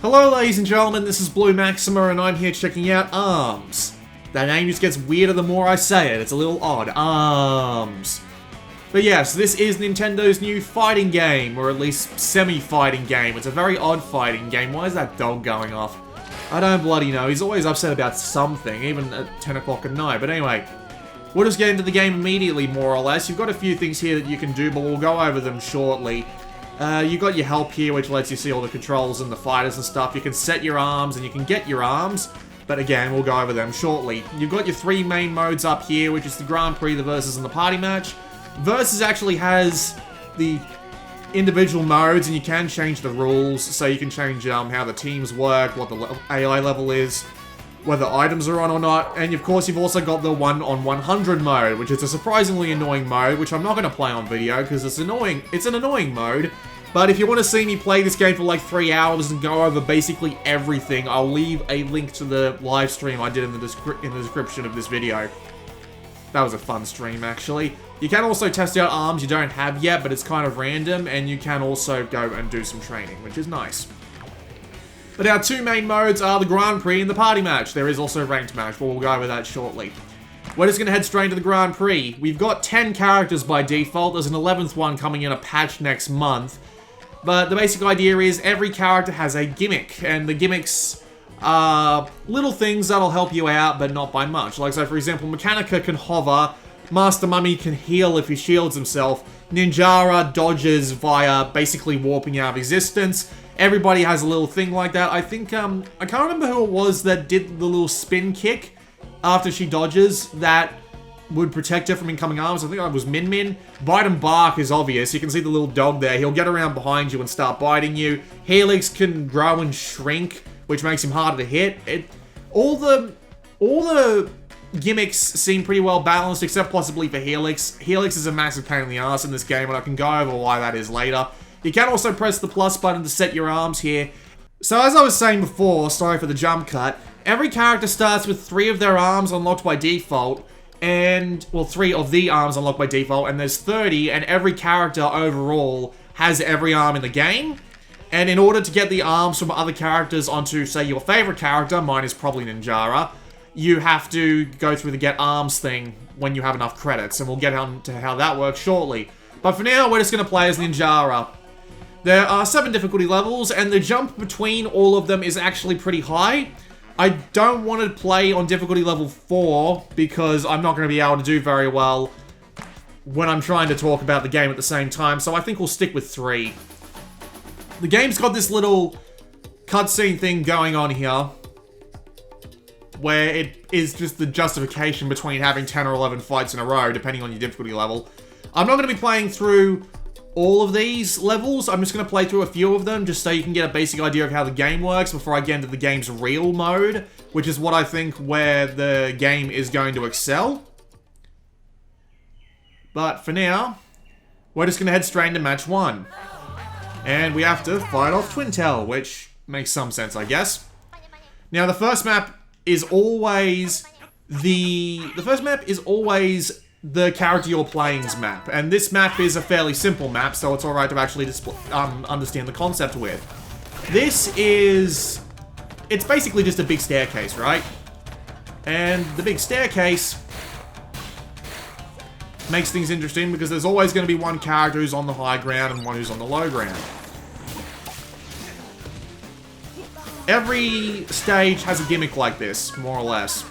Hello ladies and gentlemen, this is Blue Maxima and I'm here checking out ARMS. That name just gets weirder the more I say it, it's a little odd. ARMS. But yes, this is Nintendo's new fighting game, or at least semi-fighting game. It's a very odd fighting game. Why is that dog going off? I don't bloody know, he's always upset about something, even at 10 o'clock at night. But anyway, we'll just get into the game immediately, more or less. You've got a few things here that you can do, but we'll go over them shortly. You've got your help here, which lets you see all the controls and the fighters and stuff. You can set your arms and you can get your arms, but again, we'll go over them shortly. You've got your three main modes up here, which is the Grand Prix, the Versus, and the Party Match. Versus actually has the individual modes, and you can change the rules, so you can change how the teams work, what the AI level is, whether items are on or not, and of course you've also got the 1-on-100 mode, which is a surprisingly annoying mode, which I'm not going to play on video, because it's annoying. It's an annoying mode, but if you want to see me play this game for like 3 hours and go over basically everything, I'll leave a link to the live stream I did in the description of this video. That was a fun stream, actually. You can also test out arms you don't have yet, but it's kind of random, and you can also go and do some training, which is nice. But our two main modes are the Grand Prix and the Party Match. There is also a Ranked Match, but we'll go over that shortly. We're just going to head straight into the Grand Prix. We've got 10 characters by default. There's an 11th one coming in a patch next month. But the basic idea is every character has a gimmick, and the gimmicks are little things that'll help you out, but not by much. Like, so for example, Mechanica can hover, Master Mummy can heal if he shields himself, Ninjara dodges via basically warping out of existence. Everybody has a little thing like that. I think, I can't remember who it was that did the little spin kick after she dodges that would protect her from incoming arms. I think that was Min Min. Bite and Bark is obvious. You can see the little dog there. He'll get around behind you and start biting you. Helix can grow and shrink, which makes him harder to hit. All the gimmicks seem pretty well balanced, except possibly for Helix. Helix is a massive pain in the ass in this game, and I can go over why that is later. You can also press the plus button to set your arms here. So as I was saying before, sorry for the jump cut, every character starts with 3 of their arms unlocked by default, and, well, 3 of the arms unlocked by default, and there's 30, and every character overall has every arm in the game. And in order to get the arms from other characters onto, say, your favorite character, mine is probably Ninjara, you have to go through the get arms thing when you have enough credits, and we'll get on to how that works shortly. But for now, we're just going to play as Ninjara. There are 7 difficulty levels, and the jump between all of them is actually pretty high. I don't want to play on difficulty level 4, because I'm not going to be able to do very well when I'm trying to talk about the game at the same time, so I think we'll stick with 3. The game's got this little cutscene thing going on here, where it is just the justification between having 10 or 11 fights in a row, depending on your difficulty level. I'm not going to be playing through all of these levels. I'm just going to play through a few of them, just so you can get a basic idea of how the game works before I get into the game's real mode, which is what I think where the game is going to excel. But for now, we're just going to head straight into match 1. And we have to fight off Twintel, which makes some sense, I guess. Now, the first map is always the character you're playing's map, and this map is a fairly simple map, so it's alright to actually understand the concept with. It's basically just a big staircase, right? And the big staircase makes things interesting because there's always going to be one character who's on the high ground and one who's on the low ground. Every stage has a gimmick like this, more or less.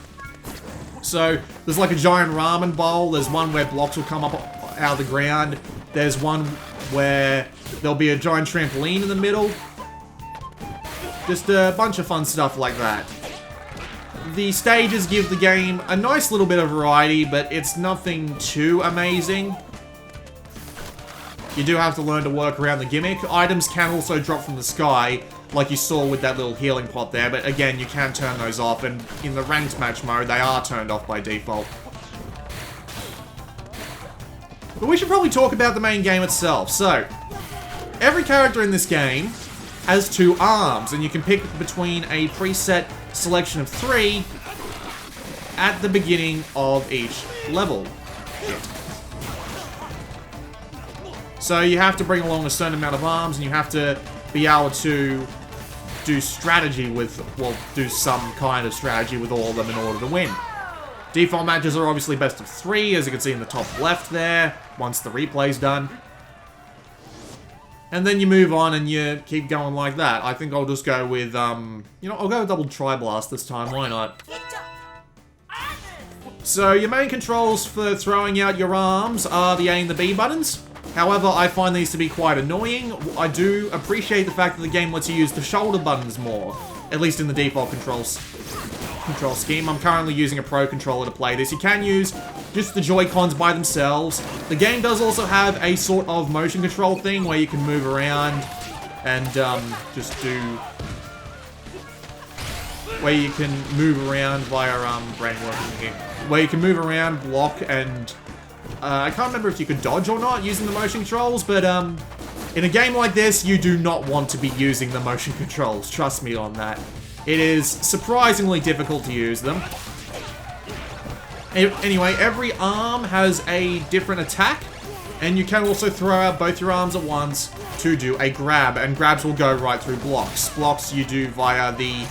So, there's like a giant ramen bowl, there's one where blocks will come up out of the ground, there's one where there'll be a giant trampoline in the middle. Just a bunch of fun stuff like that. The stages give the game a nice little bit of variety, but it's nothing too amazing. You do have to learn to work around the gimmick. Items can also drop from the sky, like you saw with that little healing pot there, but again, you can turn those off, and in the ranked match mode, they are turned off by default. But we should probably talk about the main game itself. So, every character in this game has 2 arms, and you can pick between a preset selection of 3 at the beginning of each level. So you have to bring along a certain amount of arms, and you have to be able to do strategy with, well, do some kind of strategy with all of them in order to win. Default matches are obviously best of 3, as you can see in the top left there, once the replay's done. And then you move on and you keep going like that. I think I'll just go with, you know, I'll go with double tri-blast this time, why not? So your main controls for throwing out your arms are the A and the B buttons. However, I find these to be quite annoying. I do appreciate the fact that the game lets you use the shoulder buttons more, at least in the default control scheme. I'm currently using a Pro controller to play this. You can use just the Joy-Cons by themselves. The game does also have a sort of motion control thing where you can move around and just do... where you can move around via brain working here. Where you can move around, block, and... I can't remember if you could dodge or not using the motion controls, but in a game like this, you do not want to be using the motion controls. Trust me on that. It is surprisingly difficult to use them. Anyway, every arm has a different attack, and you can also throw out both your arms at once to do a grab, and grabs will go right through blocks. Blocks you do via the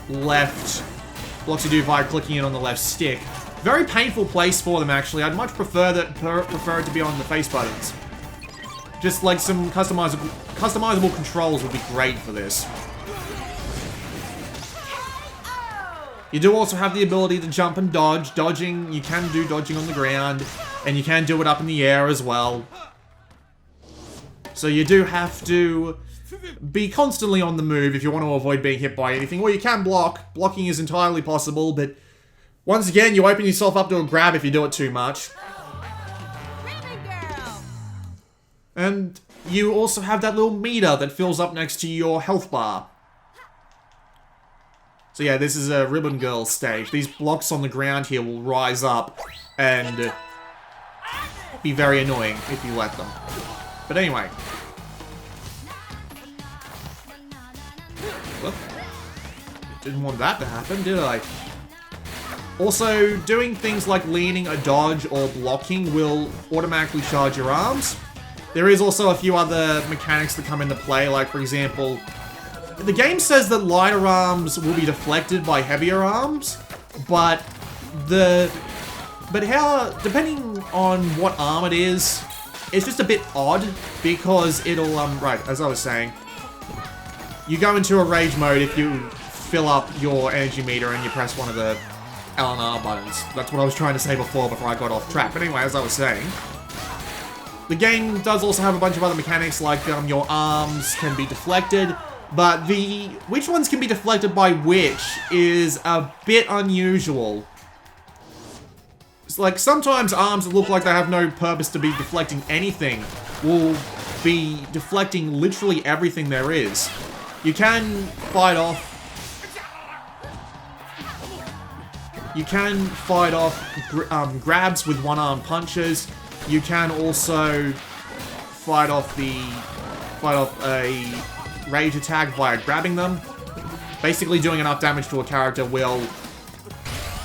left... Blocks you do via clicking in on the left stick. Very painful place for them, actually. I'd much prefer it to be on the face buttons. Just like some customizable controls would be great for this. You do also have the ability to jump and dodge. Dodging, you can do dodging on the ground, and you can do it up in the air as well. So you do have to be constantly on the move if you want to avoid being hit by anything. Or you can block. Blocking is entirely possible, but once again, you open yourself up to a grab if you do it too much. And you also have that little meter that fills up next to your health bar. So yeah, this is a Ribbon Girl stage. These blocks on the ground here will rise up and be very annoying if you let them. But anyway. Well, didn't want that to happen, did I? Also, doing things like leaning, a dodge, or blocking will automatically charge your arms. There is also a few other mechanics that come into play, like, for example, the game says that lighter arms will be deflected by heavier arms, but depending on what arm it is, it's just a bit odd, because it'll, right, as I was saying, you go into a rage mode if you fill up your energy meter and you press one of the L and R buttons. That's what I was trying to say before I got off track. But anyway, as I was saying, the game does also have a bunch of other mechanics, like your arms can be deflected, but which ones can be deflected by which is a bit unusual. It's like, sometimes arms that look like they have no purpose to be deflecting anything will be deflecting literally everything there is. You can fight off... You can fight off grabs with one-arm punches. You can also fight off a rage attack via grabbing them. Basically, doing enough damage to a character will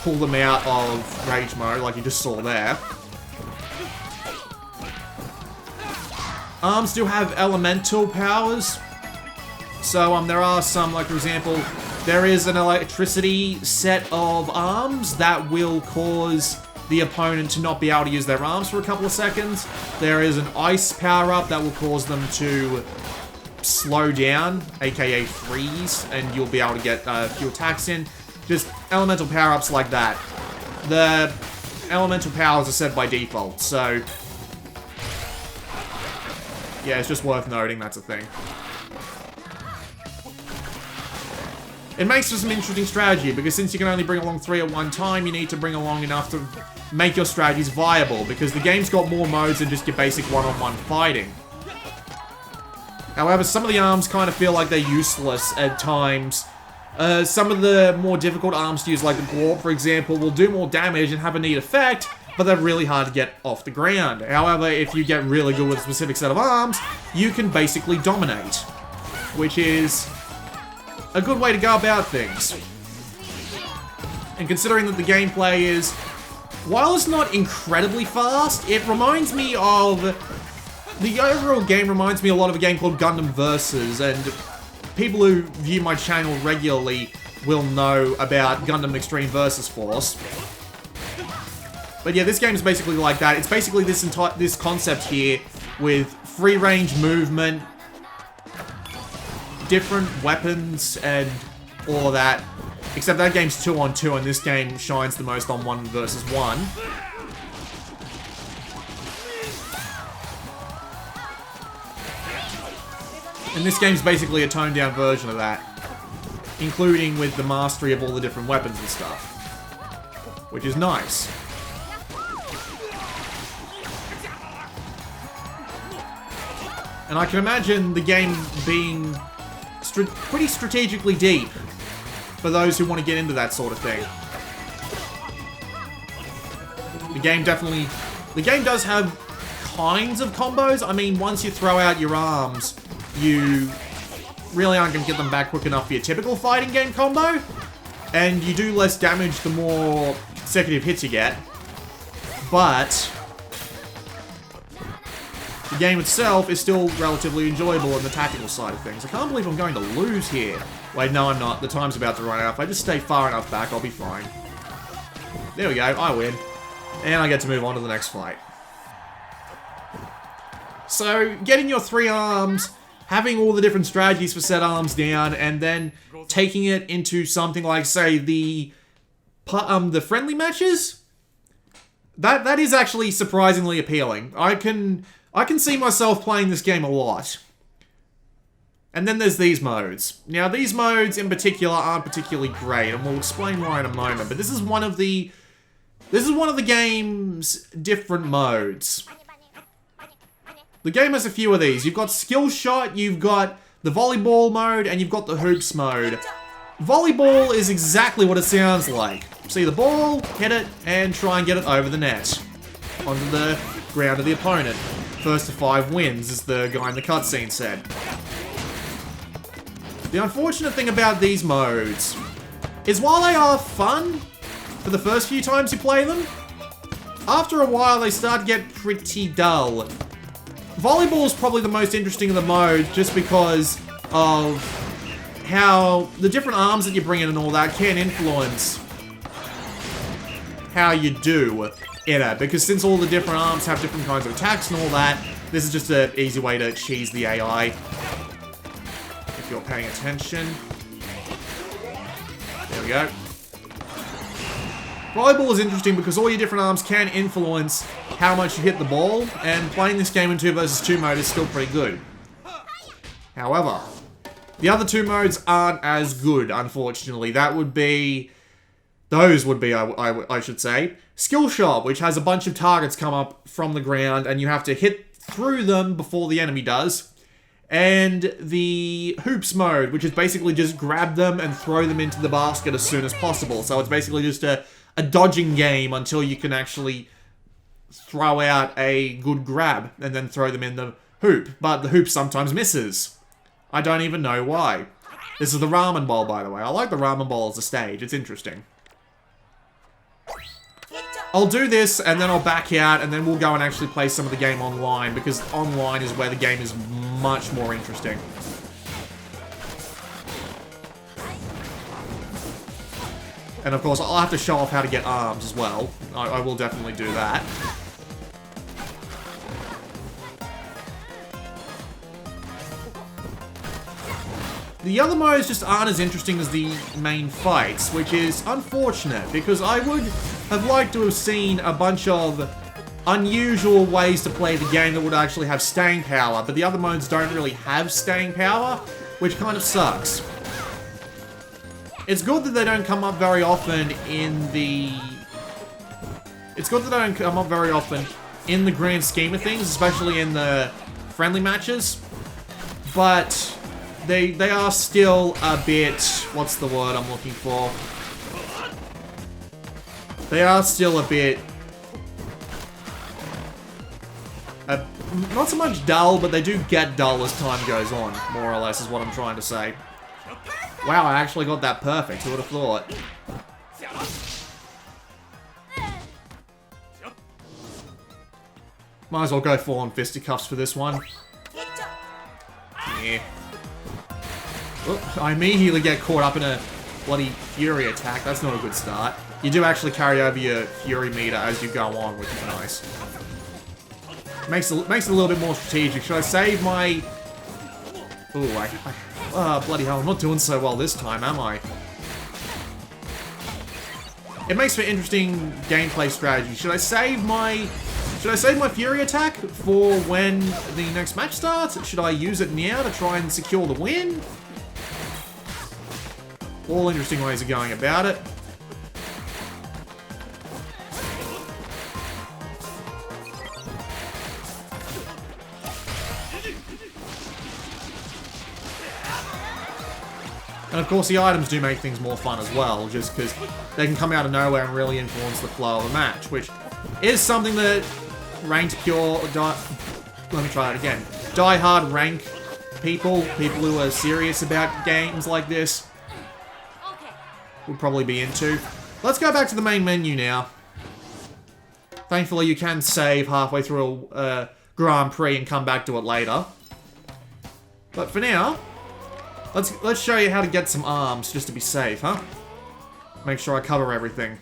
pull them out of rage mode, like you just saw there. Arms do have elemental powers. So there are some, like for example, there is an electricity set of arms that will cause the opponent to not be able to use their arms for a couple of seconds. There is an ice power-up that will cause them to slow down, aka freeze, and you'll be able to get a few attacks in. Just elemental power-ups like that. The elemental powers are set by default, so yeah, it's just worth noting that's a thing. It makes for some interesting strategy, because since you can only bring along 3 at one time, you need to bring along enough to make your strategies viable, because the game's got more modes than just your basic one-on-one fighting. However, some of the arms kind of feel like they're useless at times. Some of the more difficult arms to use, like the Glorp, for example, will do more damage and have a neat effect, but they're really hard to get off the ground. However, if you get really good with a specific set of arms, you can basically dominate, which is a good way to go about things. And considering that the gameplay is, while it's not incredibly fast, it reminds me of... The overall game reminds me a lot of a game called Gundam Versus, and people who view my channel regularly will know about Gundam Extreme Versus Force. But yeah, this game is basically like that. It's basically this concept here with free-range movement, different weapons, and all of that. Except that game's 2-on-2, and this game shines the most on 1 versus 1. And this game's basically a toned-down version of that, including with the mastery of all the different weapons and stuff, which is nice. And I can imagine the game being pretty strategically deep for those who want to get into that sort of thing. The game does have kinds of combos. I mean, once you throw out your arms, you really aren't going to get them back quick enough for your typical fighting game combo. And you do less damage the more consecutive hits you get. But the game itself is still relatively enjoyable on the tactical side of things. I can't believe I'm going to lose here. Wait, no, I'm not. The time's about to run out. If I just stay far enough back, I'll be fine. There we go. I win. And I get to move on to the next fight. So, getting your 3 arms, having all the different strategies for set arms down, and then taking it into something like, say, the friendly matches? That is actually surprisingly appealing. I can see myself playing this game a lot. And then there's these modes. Now, these modes in particular aren't particularly great, and we'll explain why in a moment, but this is one of the game's different modes. The game has a few of these. You've got Skill Shot, you've got the Volleyball mode, and you've got the Hoops mode. Volleyball is exactly what it sounds like. See the ball, hit it, and try and get it over the net. Onto the ground of the opponent. First to 5 wins, as the guy in the cutscene said. The unfortunate thing about these modes is while they are fun for the first few times you play them, after a while they start to get pretty dull. Volleyball is probably the most interesting of the modes just because of how the different arms that you bring in and all that can influence how you do in it. Because since all the different arms have different kinds of attacks and all that, this is just an easy way to cheese the AI. If you're paying attention. There we go. Volleyball is interesting because all your different arms can influence how much you hit the ball, and playing this game in 2 versus 2 mode is still pretty good. However, the other 2 modes aren't as good, unfortunately. Those would be, I should say. Skill Shot, which has a bunch of targets come up from the ground, and you have to hit through them before the enemy does. And the Hoops mode, which is basically just grab them and throw them into the basket as soon as possible. So it's basically just a dodging game until you can actually throw out a good grab and then throw them in the hoop. But the hoop sometimes misses. I don't even know why. This is the Ramen Bowl, by the way. I like the Ramen Bowl as a stage. It's interesting. I'll do this, and then I'll back out, and then we'll go and actually play some of the game online, because online is where the game is much more interesting. And of course, I'll have to show off how to get arms as well. I will definitely do that. The other modes just aren't as interesting as the main fights, which is unfortunate, because I would have liked to have seen a bunch of unusual ways to play the game that would actually have staying power, but the other modes don't really have staying power, which kind of sucks. It's good that they don't come up very often in the... in the grand scheme of things, especially in the friendly matches, but they are still a bit... what's the word I'm looking for? They are still a bit... not so much dull, but they do get dull as time goes on, more or less, is what I'm trying to say. Wow, I actually got that perfect. Who would have thought? Might as well go full on fisticuffs for this one. Yeah. I immediately get caught up in a bloody Fury attack. That's not a good start. You do actually carry over your Fury meter as you go on, which is nice. Makes it a little bit more strategic. Should I save my... Ooh, bloody hell, I'm not doing so well this time, am I? It makes for interesting gameplay strategy. Should I save my Fury attack for when the next match starts? Should I use it now to try and secure the win? All interesting ways of going about it. And of course the items do make things more fun as well, just because they can come out of nowhere and really influence the flow of a match, which is something that ranked pure... Let me try it again. Die-hard rank people who are serious about games like this, would probably be into. Let's go back to the main menu now. Thankfully you can save halfway through a Grand Prix and come back to it later. But for now... Let's show you how to get some arms, just to be safe, huh? Make sure I cover everything.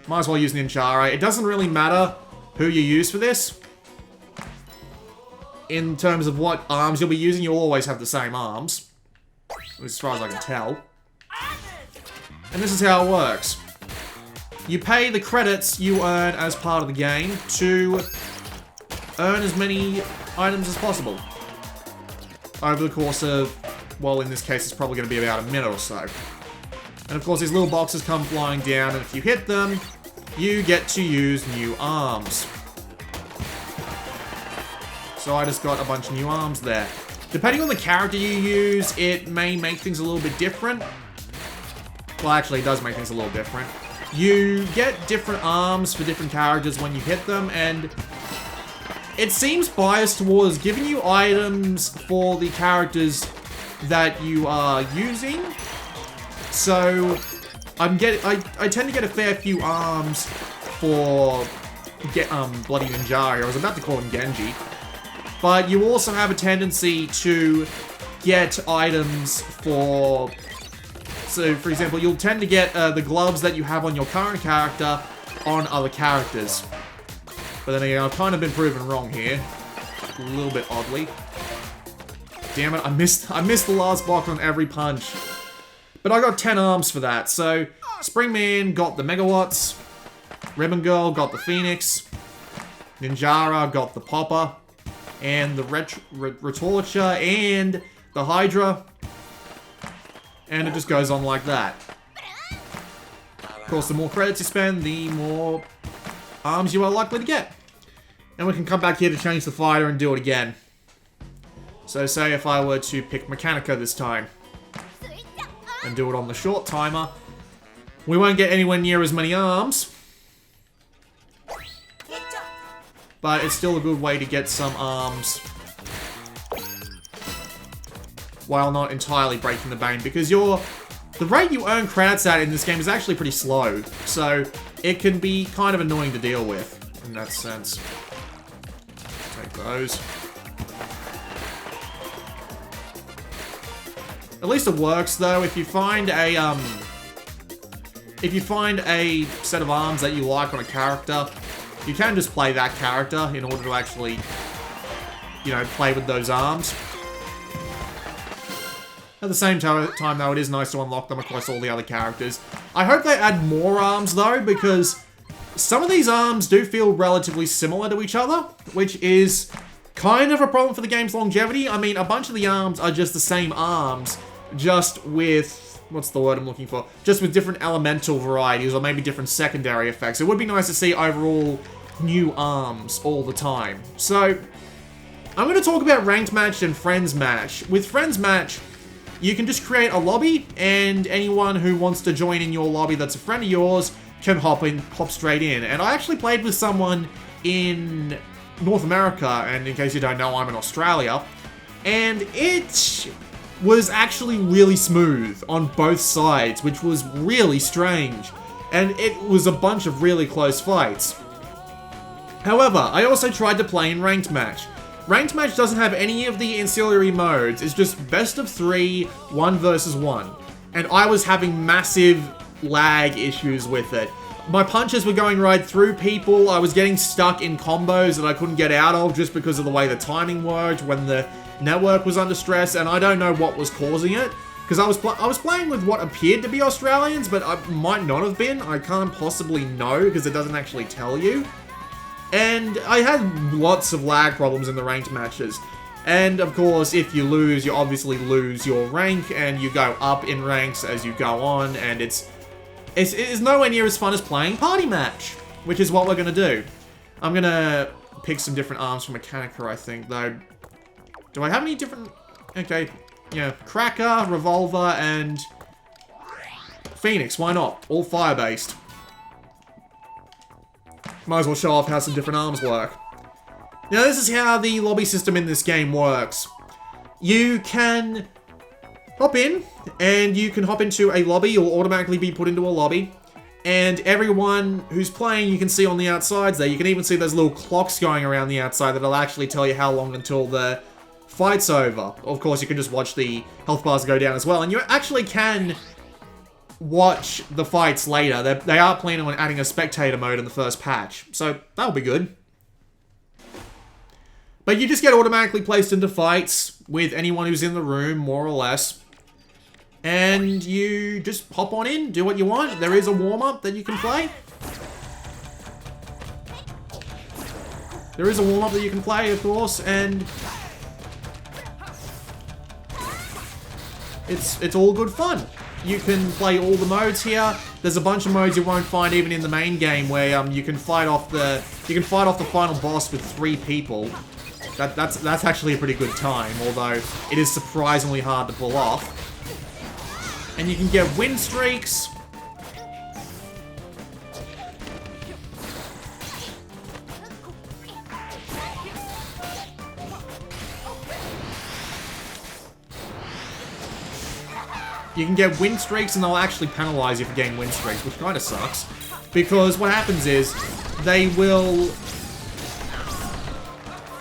Might as well use Ancillary. It doesn't really matter who you use for this. In terms of what arms you'll be using, you'll always have the same arms. As far as I can tell. And this is how it works. You pay the credits you earn as part of the game to earn as many items as possible. Over the course of... Well, in this case, it's probably going to be about a minute or so. And of course, these little boxes come flying down, and if you hit them, you get to use new arms. So I just got a bunch of new arms there. Depending on the character you use, it may make things a little bit different. Well, actually, it does make things a little different. You get different arms for different characters when you hit them, and it seems biased towards giving you items for the characters that you are using. So I tend to get a fair few arms for bloody Ninjari. I was about to call him Genji. But you also have a tendency to get items for... So, for example, you'll tend to get the gloves that you have on your current character on other characters. But then again, I've kind of been proven wrong here. A little bit oddly. Damn it, I missed the last block on every punch. But I got 10 arms for that, so... Springman got the Megawatts. Ribbon Girl got the Phoenix. Ninjara got the Popper. And the Retorture and the Hydra. And it just goes on like that. Of course, the more credits you spend, the more arms you are likely to get. And we can come back here to change the fighter and do it again. So say if I were to pick Mechanica this time, and do it on the short timer, we won't get anywhere near as many arms, but it's still a good way to get some arms, while not entirely breaking the bank, because the rate you earn credits at in this game is actually pretty slow, so it can be kind of annoying to deal with, in that sense. Take those. At least it works though. If you find a set of arms that you like on a character, you can just play that character in order to actually, you know, play with those arms. At the same time though, it is nice to unlock them across all the other characters. I hope they add more arms though, because some of these arms do feel relatively similar to each other, which is kind of a problem for the game's longevity. I mean, a bunch of the arms are just the same arms, just with... What's the word I'm looking for? Just with different elemental varieties, or maybe different secondary effects. It would be nice to see overall new arms all the time. So, I'm going to talk about Ranked Match and Friends Match. With Friends Match, you can just create a lobby, and anyone who wants to join in your lobby that's a friend of yours can hop straight in. And I actually played with someone in North America, and in case you don't know, I'm in Australia, and it was actually really smooth on both sides, which was really strange, and it was a bunch of really close fights. However, I also tried to play in Ranked Match. Ranked match doesn't have any of the ancillary modes. It's just best of 3, 1 versus 1. And I was having massive lag issues with it. My punches were going right through people. I was getting stuck in combos that I couldn't get out of just because of the way the timing worked when the network was under stress, and I don't know what was causing it. Because I was playing with what appeared to be Australians, but I might not have been. I can't possibly know because it doesn't actually tell you. And I had lots of lag problems in the ranked matches. And of course, if you lose, you obviously lose your rank, and you go up in ranks as you go on, and it's nowhere near as fun as playing Party Match, which is what we're going to do. I'm going to pick some different arms from Mechanica, I think, though. Do I have any different... Okay, yeah, Cracker, Revolver, and Phoenix, why not? All fire-based. Might as well show off how some different arms work. Now, this is how the lobby system in this game works. You can hop in, and you can hop into a lobby. You'll automatically be put into a lobby. And everyone who's playing, you can see on the outsides there. You can even see those little clocks going around the outside that'll actually tell you how long until the fight's over. Of course, you can just watch the health bars go down as well. And you actually can watch the fights later. They are planning on adding a spectator mode in the first patch. So, that'll be good. But you just get automatically placed into fights with anyone who's in the room, more or less. And you just hop on in, do what you want. There is a warm-up that you can play. There is a warm-up that you can play, of course, and it's all good fun. You can play all the modes here. There's a bunch of modes you won't find even in the main game where you can fight off the final boss with 3 people. That's actually a pretty good time, although it is surprisingly hard to pull off. And you can get win streaks. You can get win streaks, and they'll actually penalize you for getting win streaks, which kind of sucks. Because what happens is, they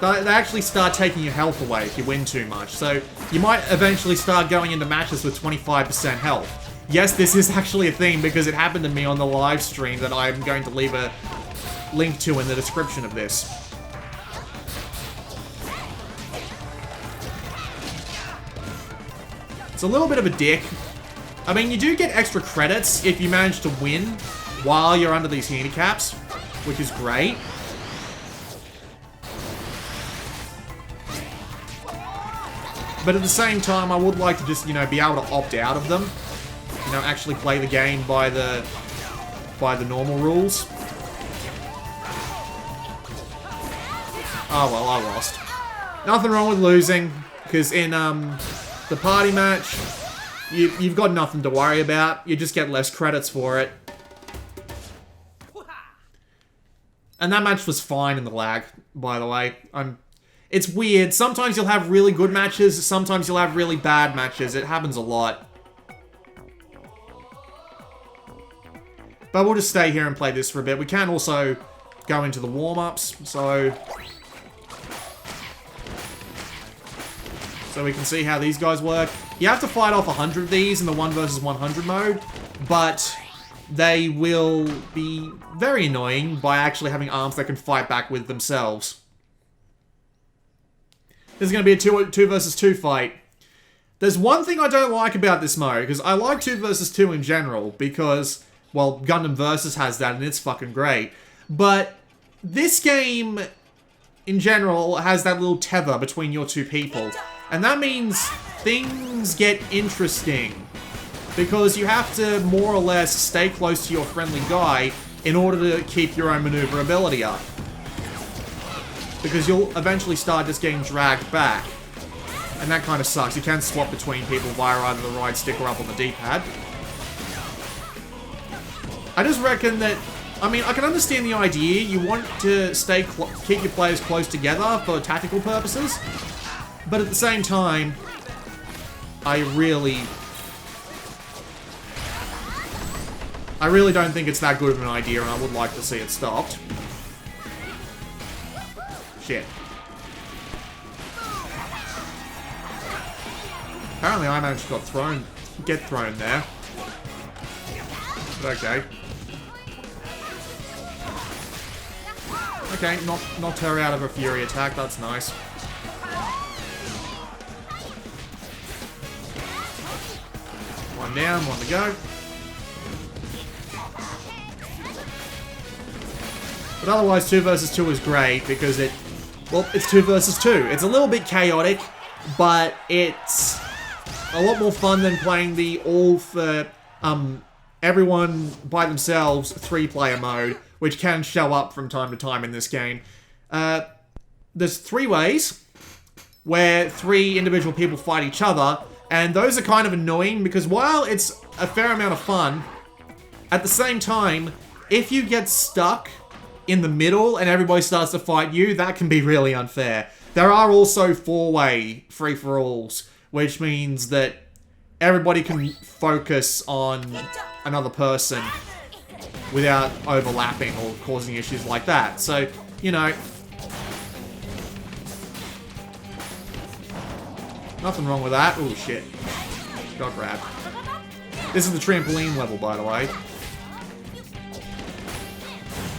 actually start taking your health away if you win too much. So, you might eventually start going into matches with 25% health. Yes, this is actually a thing, because it happened to me on the live stream that I'm going to leave a link to in the description of this. It's a little bit of a dick. I mean, you do get extra credits if you manage to win while you're under these handicaps, which is great. But at the same time, I would like to just, be able to opt out of them. Actually play the game by the normal rules. Oh, well, I lost. Nothing wrong with losing, because in, the party match, you've got nothing to worry about. You just get less credits for it. And that match was fine in the lag, by the way. It's weird. Sometimes you'll have really good matches, sometimes you'll have really bad matches. It happens a lot. But we'll just stay here and play this for a bit. We can also go into the warm-ups, so we can see how these guys work. You have to fight off 100 of these in the 1 versus 100 mode, but they will be very annoying by actually having arms that can fight back with themselves. This is going to be a 2 versus 2 fight. There's one thing I don't like about this mode, because I like 2 versus 2 in general, because, well, Gundam Versus has that, and it's fucking great. But this game, in general, has that little tether between your 2 people. And that means things get interesting, because you have to more or less stay close to your friendly guy in order to keep your own maneuverability up. Because you'll eventually start just getting dragged back. And that kind of sucks. You can swap between people via either the right stick or up on the D-pad. I just reckon that, I mean, I can understand the idea. You want to keep your players close together for tactical purposes. But at the same time, I really don't think it's that good of an idea, and I would like to see it stopped. Shit. Apparently I managed to get thrown there. But okay. Okay, knocked her out of her fury attack, that's nice. One down, one to go. But otherwise, 2 versus 2 is great because it's 2 versus 2. It's a little bit chaotic, but it's a lot more fun than playing the all for everyone by themselves 3-player mode, which can show up from time to time in this game. There's 3 ways where 3 individual people fight each other, and those are kind of annoying because while it's a fair amount of fun, at the same time, if you get stuck in the middle and everybody starts to fight you, that can be really unfair. There are also 4-way free-for-alls, which means that everybody can focus on another person without overlapping or causing issues like that. So, you know, nothing wrong with that. Oh shit. Got grabbed. This is the trampoline level, by the way.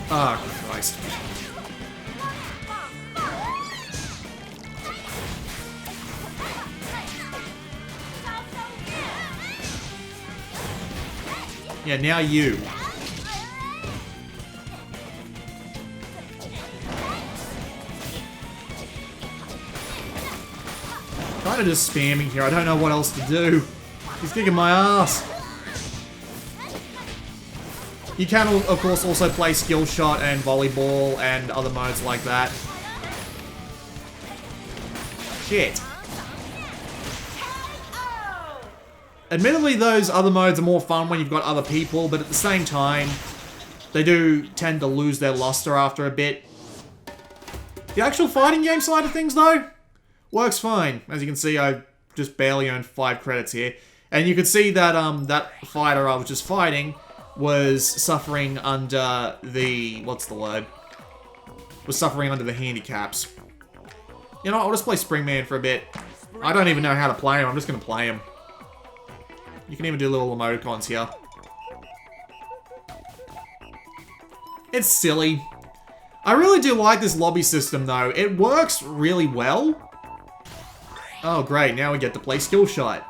Oh, Christ. Yeah, now you. Kind of just spamming here. I don't know what else to do. He's kicking my ass. You can, of course, also play skill shot and volleyball and other modes like that. Shit. Admittedly, those other modes are more fun when you've got other people, but at the same time, they do tend to lose their luster after a bit. The actual fighting game side of things, though, works fine. As you can see, I just barely earned 5 credits here. And you could see that that fighter I was just fighting was suffering under the... what's the word? Was suffering under the handicaps. You know what, I'll just play Springman for a bit. I don't even know how to play him, I'm just going to play him. You can even do little emoticons here. It's silly. I really do like this lobby system, though. It works really well. Oh, great. Now we get to play Skill Shot.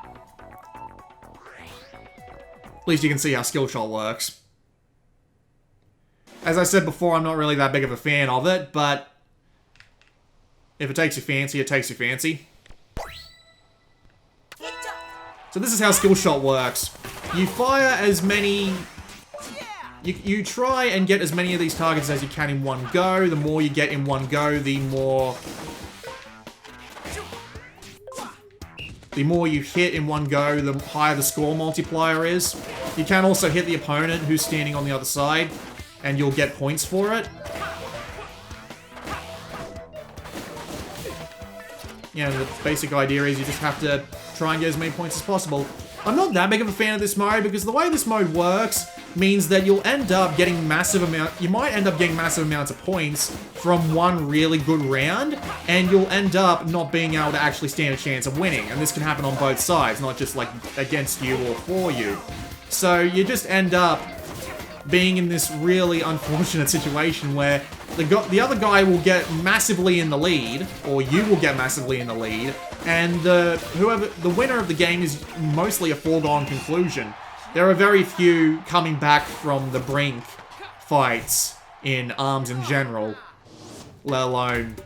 At least you can see how Skill Shot works. As I said before, I'm not really that big of a fan of it, but if it takes your fancy, it takes your fancy. So this is how Skill Shot works. You fire as many... You try and get as many of these targets as you can in one go. The more you get in one go, the more you hit in one go, the higher the score multiplier is. You can also hit the opponent who's standing on the other side, and you'll get points for it. Yeah, the basic idea is you just have to try and get as many points as possible. I'm not that big of a fan of this mode because the way this mode works means that you'll end up getting you might end up getting massive amounts of points from one really good round, and you'll end up not being able to actually stand a chance of winning. And this can happen on both sides, not just like against you or for you. So you just end up being in this really unfortunate situation where the other guy will get massively in the lead, or you will get massively in the lead, and the winner of the game is mostly a foregone conclusion. There are very few coming back from the brink fights in ARMS in general, let alone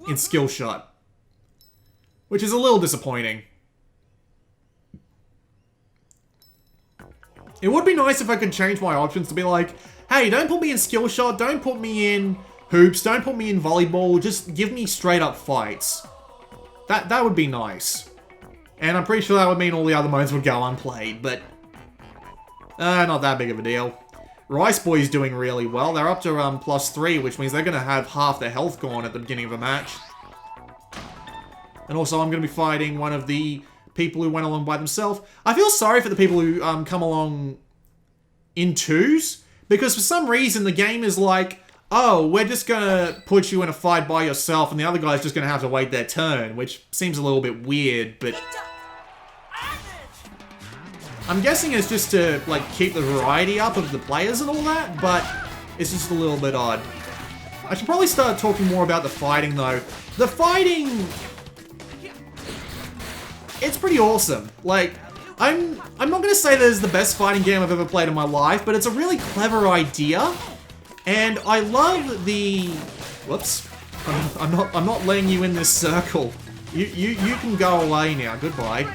in Skill Shot, which is a little disappointing. It would be nice if I could change my options to be like, hey, don't put me in Skill Shot, don't put me in hoops, don't put me in volleyball, just give me straight up fights. That would be nice. And I'm pretty sure that would mean all the other modes would go unplayed, but not that big of a deal. Rice Boy's doing really well. They're up to +3, which means they're going to have half their health gone at the beginning of a match. And also, I'm going to be fighting one of the people who went along by themselves. I feel sorry for the people who come along in twos, because for some reason the game is like, oh, we're just going to put you in a fight by yourself and the other guy's just going to have to wait their turn, which seems a little bit weird, but I'm guessing it's just to, like, keep the variety up of the players and all that, but it's just a little bit odd. I should probably start talking more about the fighting, though. The fighting... It's pretty awesome. Like, I'm not going to say that it's the best fighting game I've ever played in my life, but it's a really clever idea. And I love the... Whoops. I'm not letting you in this circle. You can go away now. Goodbye.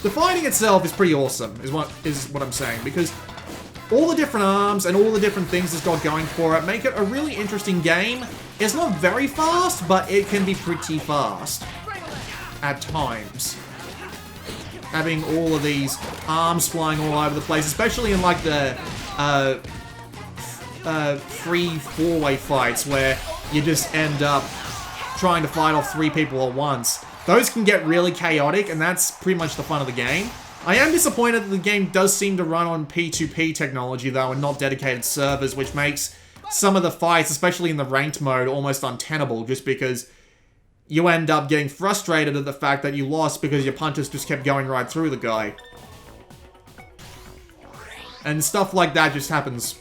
The fighting itself is pretty awesome, is what I'm saying, because all the different arms and all the different things it's got going for it make it a really interesting game. It's not very fast, but it can be pretty fast at times. Having all of these arms flying all over the place, especially in like the free four-way fights where you just end up trying to fight off 3 people at once. Those can get really chaotic, and that's pretty much the fun of the game. I am disappointed that the game does seem to run on P2P technology, though, and not dedicated servers, which makes some of the fights, especially in the ranked mode, almost untenable, just because you end up getting frustrated at the fact that you lost because your punches just kept going right through the guy. And stuff like that just happens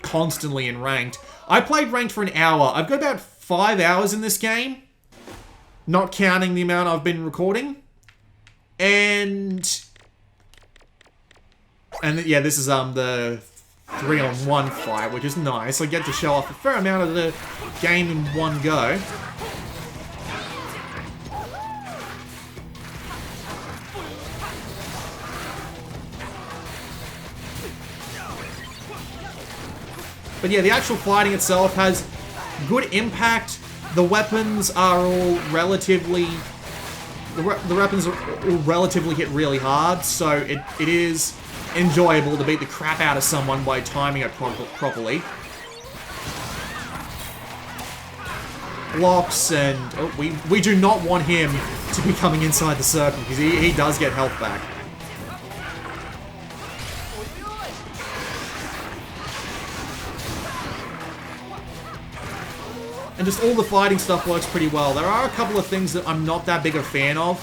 constantly in ranked. I played ranked for an hour. I've got about 5 hours in this game, not counting the amount I've been recording. And yeah, this is the 3-on-1 fight, which is nice. I get to show off a fair amount of the game in one go. But yeah, the actual fighting itself has good impact. The weapons are all relatively... The weapons are all relatively hit really hard, so it is enjoyable to beat the crap out of someone by timing it properly. Blocks and... Oh, we do not want him to be coming inside the circle, because he does get health back. And just all the fighting stuff works pretty well. There are a couple of things that I'm not that big a fan of.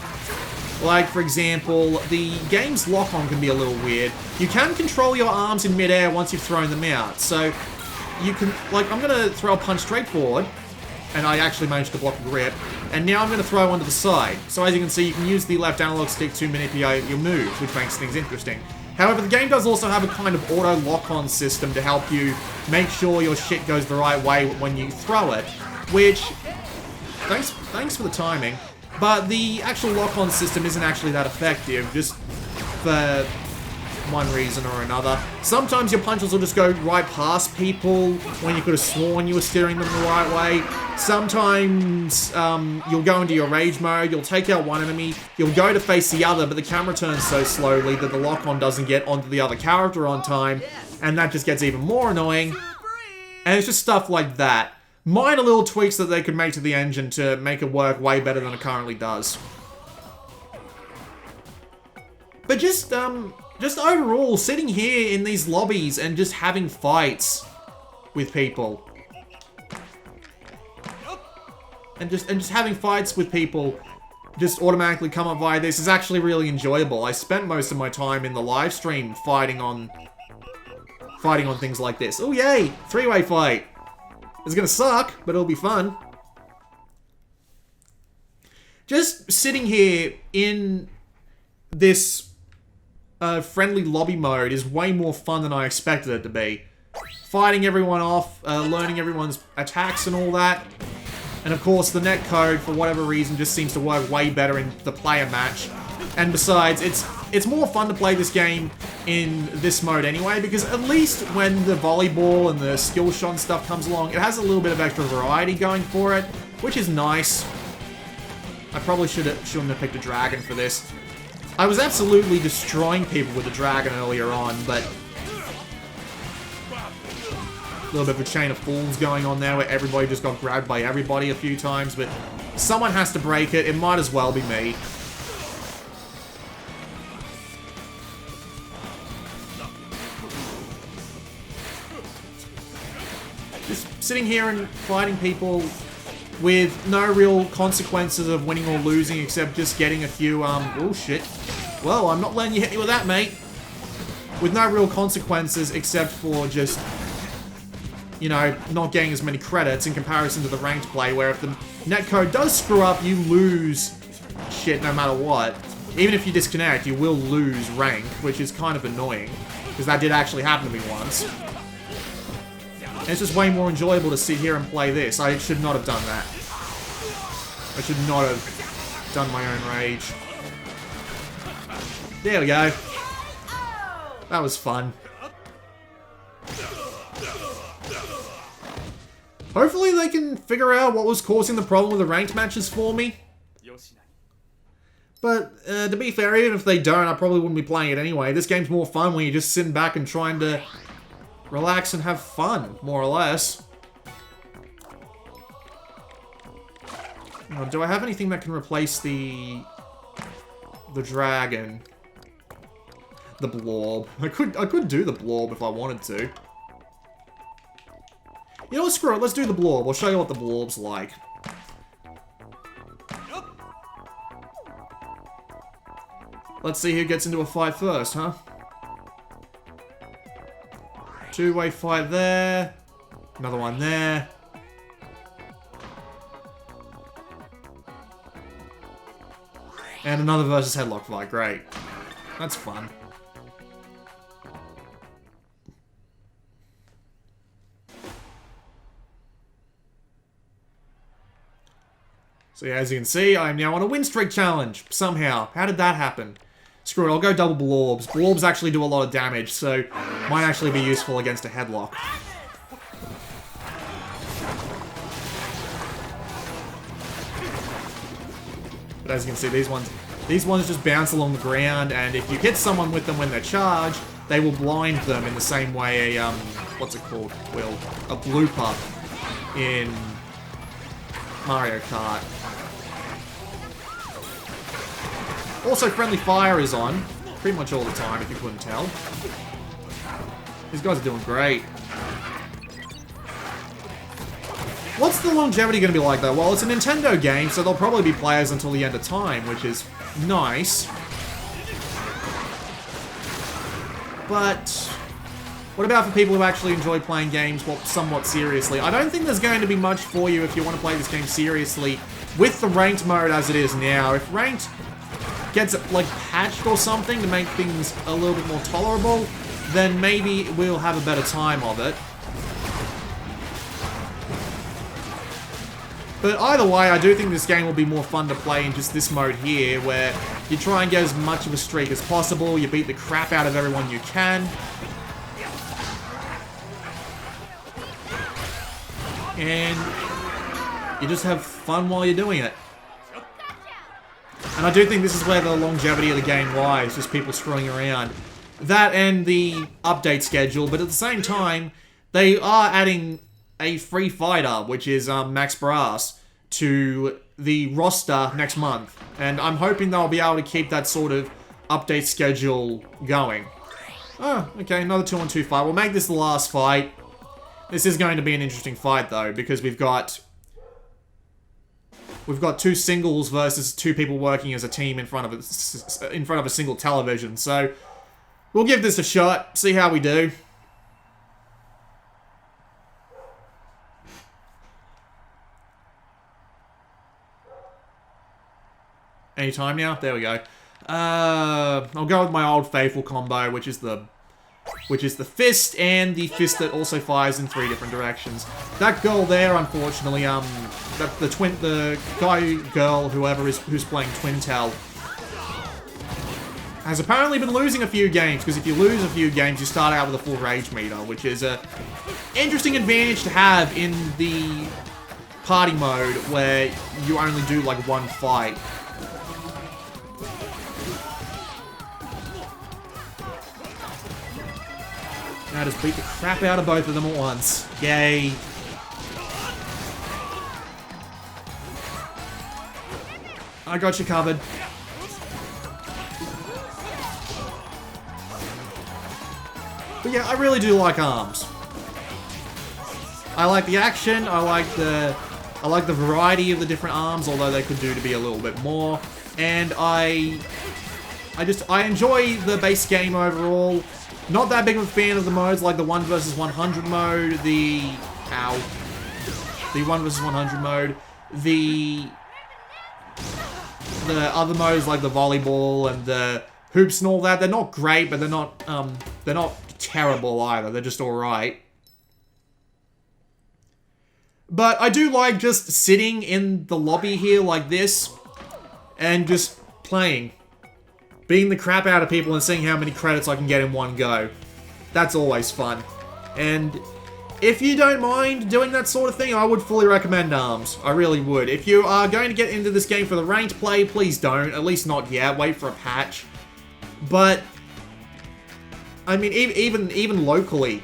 Like, for example, the game's lock-on can be a little weird. You can control your arms in mid-air once you've thrown them out. So, you can... Like, I'm going to throw a punch straight forward. And I actually managed to block a grip. And now I'm going to throw one to the side. So, as you can see, you can use the left analog stick to manipulate your moves, which makes things interesting. However, the game does also have a kind of auto lock-on system to help you make sure your shit goes the right way when you throw it. Which, thanks for the timing, but the actual lock-on system isn't actually that effective, just for one reason or another. Sometimes your punches will just go right past people when you could have sworn you were steering them the right way. Sometimes you'll go into your rage mode, you'll take out one enemy, you'll go to face the other, but the camera turns so slowly that the lock-on doesn't get onto the other character on time, and that just gets even more annoying. And it's just stuff like that. Minor little tweaks that they could make to the engine to make it work way better than it currently does. But just overall, sitting here in these lobbies and just having fights with people. And just having fights with people just automatically come up via this is actually really enjoyable. I spent most of my time in the live stream fighting on things like this. Oh yay! 3-way fight! It's gonna suck, but it'll be fun. Just sitting here in this friendly lobby mode is way more fun than I expected it to be. Fighting everyone off, learning everyone's attacks and all that. And of course, the netcode, for whatever reason, just seems to work way better in the player match. And besides, it's more fun to play this game in this mode anyway, because at least when the volleyball and the skill shot and stuff comes along, it has a little bit of extra variety going for it, which is nice. I probably shouldn't have picked a dragon for this. I was absolutely destroying people with the dragon earlier on, but a little bit of a chain of fools going on there where everybody just got grabbed by everybody a few times, but someone has to break it. It might as well be me. Just sitting here and fighting people with no real consequences of winning or losing except just getting a few, oh shit. Well, I'm not letting you hit me with that, mate. With no real consequences except for just, you know, not getting as many credits in comparison to the ranked play, where if the netcode does screw up, you lose shit no matter what. Even if you disconnect, you will lose rank, which is kind of annoying, because that did actually happen to me once. And it's just way more enjoyable to sit here and play this. I should not have done that. I should not have done my own rage. There we go. That was fun. Hopefully they can figure out what was causing the problem with the ranked matches for me. But, to be fair, even if they don't, I probably wouldn't be playing it anyway. This game's more fun when you're just sitting back and trying to relax and have fun, more or less. Now, do I have anything that can replace the dragon? The blob. I could do the blob if I wanted to. You know what, screw it, let's do the blob. I'll show you what the blob's like. Let's see who gets into a fight first, huh? Two-way fight there. Another one there. And another versus headlock fight, great. That's fun. So yeah, as you can see, I'm now on a win streak challenge, somehow. How did that happen? Screw it, I'll go double blorbs. Blorbs actually do a lot of damage, so might actually be useful against a headlock. But as you can see, these ones just bounce along the ground, and if you hit someone with them when they're charged, they will blind them in the same way a, what's it called? Well, a blooper in Mario Kart. Also, friendly fire is on, pretty much all the time, if you couldn't tell. These guys are doing great. What's the longevity going to be like, though? Well, it's a Nintendo game, so there'll probably be players until the end of time, which is nice. But what about for people who actually enjoy playing games somewhat seriously? I don't think there's going to be much for you if you want to play this game seriously with the ranked mode as it is now. If ranked gets it, like, patched or something to make things a little bit more tolerable, then maybe we'll have a better time of it. But either way, I do think this game will be more fun to play in just this mode here, where you try and get as much of a streak as possible, you beat the crap out of everyone you can. And you just have fun while you're doing it. And I do think this is where the longevity of the game lies, just people screwing around. That and the update schedule, but at the same time, they are adding a free fighter, which is Max Brass, to the roster next month. And I'm hoping they'll be able to keep that sort of update schedule going. Oh, okay, another 2-on-2 fight. We'll make this the last fight. This is going to be an interesting fight, though, because we've got two singles versus two people working as a team in front of a single television. So we'll give this a shot, see how we do. Any time now? There we go. I'll go with my old faithful combo, which is the fist, and the fist that also fires in 3 different directions. That girl there, unfortunately, the girl, who's playing Twintel, has apparently been losing a few games, because if you lose a few games, you start out with a full rage meter, which is a interesting advantage to have in the party mode, where you only do, like, one fight. Now just beat the crap out of both of them at once. Yay. I got you covered. But yeah, I really do like ARMS. I like the action, I like the variety of the different arms, although they could do to be a little bit more. And I I enjoy the base game overall. Not that big of a fan of the modes like the 1 vs 100 mode, the 1 vs 100 mode, the other modes like the volleyball and the hoops and all that. They're not great, but they're not terrible either. They're just alright. But I do like just sitting in the lobby here like this and just playing. Beating the crap out of people and seeing how many credits I can get in one go. That's always fun. And if you don't mind doing that sort of thing, I would fully recommend ARMS. I really would. If you are going to get into this game for the ranked play, please don't. At least not yet. Wait for a patch. But I mean, even locally,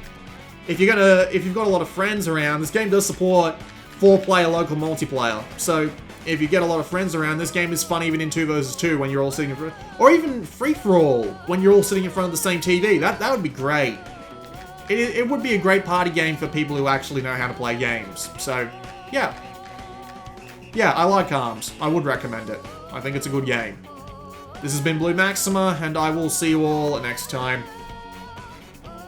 if you've got a lot of friends around, this game does support 4-player local multiplayer. So if you get a lot of friends around, this game is fun even in 2 vs 2 when you're all sitting in front, or even free-for-all when you're all sitting in front of the same TV. That would be great. It would be a great party game for people who actually know how to play games. So, yeah. Yeah, I like ARMS. I would recommend it. I think it's a good game. This has been Blue Maxima, and I will see you all next time.